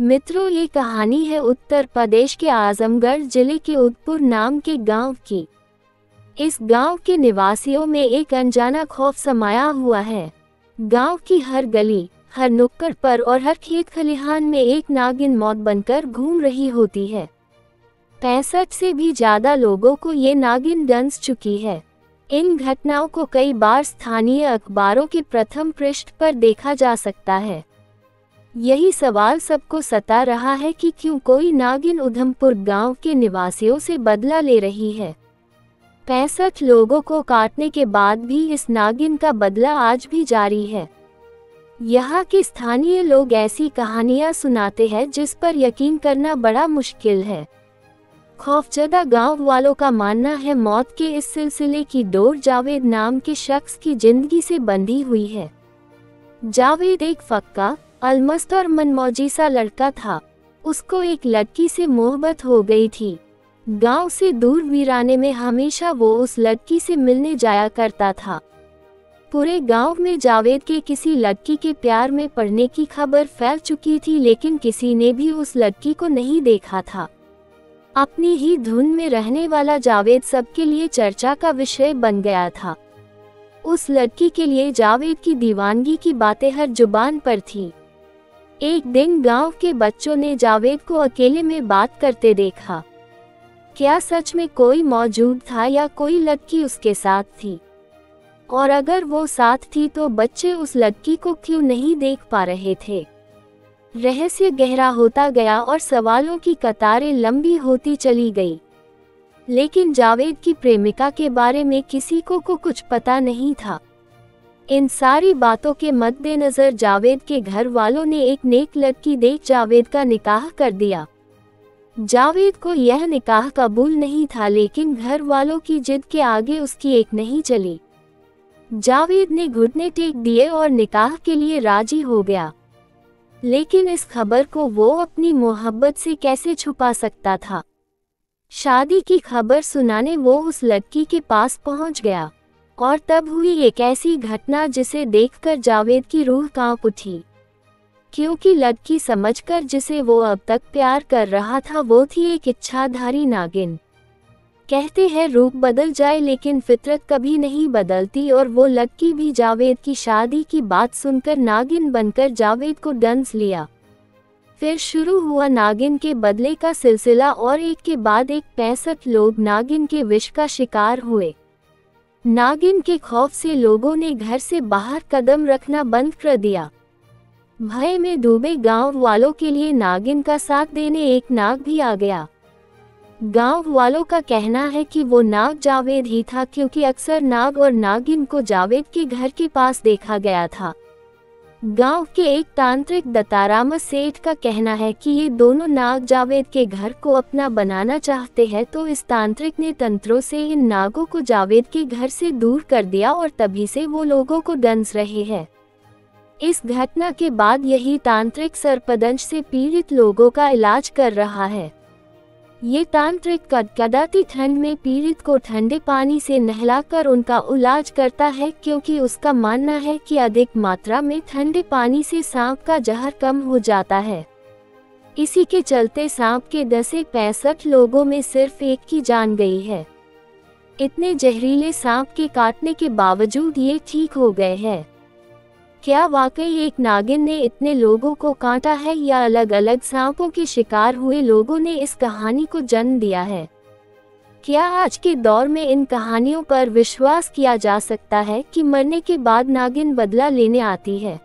मित्रों, ये कहानी है उत्तर प्रदेश के आजमगढ़ जिले के उदयपुर नाम के गांव की। इस गांव के निवासियों में एक अनजाना खौफ समाया हुआ है। गांव की हर गली, हर नुक्कड़ पर और हर खेत खलिहान में एक नागिन मौत बनकर घूम रही होती है। 65 से भी ज्यादा लोगों को ये नागिन डंस चुकी है। इन घटनाओं को कई बार स्थानीय अखबारों के प्रथम पृष्ठ पर देखा जा सकता है। यही सवाल सबको सता रहा है कि क्यों कोई नागिन उधमपुर गांव के निवासियों से बदला ले रही है। 65 लोगों को काटने के बाद भी इस नागिन का बदला आज भी जारी है। यहाँ के स्थानीय लोग ऐसी कहानियां सुनाते हैं जिस पर यकीन करना बड़ा मुश्किल है। खौफजदा गांव वालों का मानना है मौत के इस सिलसिले की डोर जावेद नाम के शख्स की जिंदगी से बंधी हुई है। जावेद एक फक्का, अलमस्त और मनमौजी सा लड़का था। उसको एक लड़की से मोहब्बत हो गई थी। गांव से दूर वीराने में हमेशा वो उस लड़की से मिलने जाया करता था। पूरे गांव में जावेद के किसी लड़की के प्यार में पड़ने की खबर फैल चुकी थी, लेकिन किसी ने भी उस लड़की को नहीं देखा था। अपनी ही धुन में रहने वाला जावेद सबके लिए चर्चा का विषय बन गया था। उस लड़की के लिए जावेद की दीवानगी की बातें हर जुबान पर थी। एक दिन गांव के बच्चों ने जावेद को अकेले में बात करते देखा। क्या सच में कोई मौजूद था या कोई लड़की उसके साथ थी? और अगर वो साथ थी तो बच्चे उस लड़की को क्यों नहीं देख पा रहे थे? रहस्य गहरा होता गया और सवालों की कतारें लंबी होती चली गई। लेकिन जावेद की प्रेमिका के बारे में किसी को कुछ पता नहीं था। इन सारी बातों के मद्देनजर जावेद के घर वालों ने एक नेक लड़की देख जावेद का निकाह कर दिया। जावेद को यह निकाह कबूल नहीं था, लेकिन घर वालों की जिद के आगे उसकी एक नहीं चली। जावेद ने घुटने टेक दिए और निकाह के लिए राजी हो गया। लेकिन इस खबर को वो अपनी मोहब्बत से कैसे छुपा सकता था? शादी की खबर सुनाने वो उस लड़की के पास पहुंच गया और तब हुई एक ऐसी घटना जिसे देखकर जावेद की रूह कांप उठी। क्योंकि लड़की समझकर जिसे वो अब तक प्यार कर रहा था वो थी एक इच्छाधारी नागिन। कहते हैं रूप बदल जाए लेकिन फितरत कभी नहीं बदलती, और वो लड़की भी जावेद की शादी की बात सुनकर नागिन बनकर जावेद को डंस लिया। फिर शुरू हुआ नागिन के बदले का सिलसिला और एक के बाद एक 65 लोग नागिन के विष का शिकार हुए। नागिन के खौफ से लोगों ने घर से बाहर कदम रखना बंद कर दिया। भय में डूबे गांव वालों के लिए नागिन का साथ देने एक नाग भी आ गया। गांव वालों का कहना है कि वो नाग जावेद ही था, क्योंकि अक्सर नाग और नागिन को जावेद के घर के पास देखा गया था। गांव के एक तांत्रिक दत्ताराम सेठ का कहना है कि ये दोनों नाग जावेद के घर को अपना बनाना चाहते हैं, तो इस तांत्रिक ने तंत्रों से इन नागों को जावेद के घर से दूर कर दिया और तभी से वो लोगों को डंस रहे हैं। इस घटना के बाद यही तांत्रिक सर्पदंश से पीड़ित लोगों का इलाज कर रहा है। ये तांत्रिक कड़कड़ाती ठंड में पीड़ित को ठंडे पानी से नहलाकर उनका इलाज करता है, क्योंकि उसका मानना है कि अधिक मात्रा में ठंडे पानी से सांप का जहर कम हो जाता है। इसी के चलते सांप के डसे 65 लोगों में सिर्फ एक की जान गई है। इतने जहरीले सांप के काटने के बावजूद ये ठीक हो गए हैं। क्या वाकई एक नागिन ने इतने लोगों को काटा है, या अलग अलग सांपों के शिकार हुए लोगों ने इस कहानी को जन्म दिया है? क्या आज के दौर में इन कहानियों पर विश्वास किया जा सकता है कि मरने के बाद नागिन बदला लेने आती है?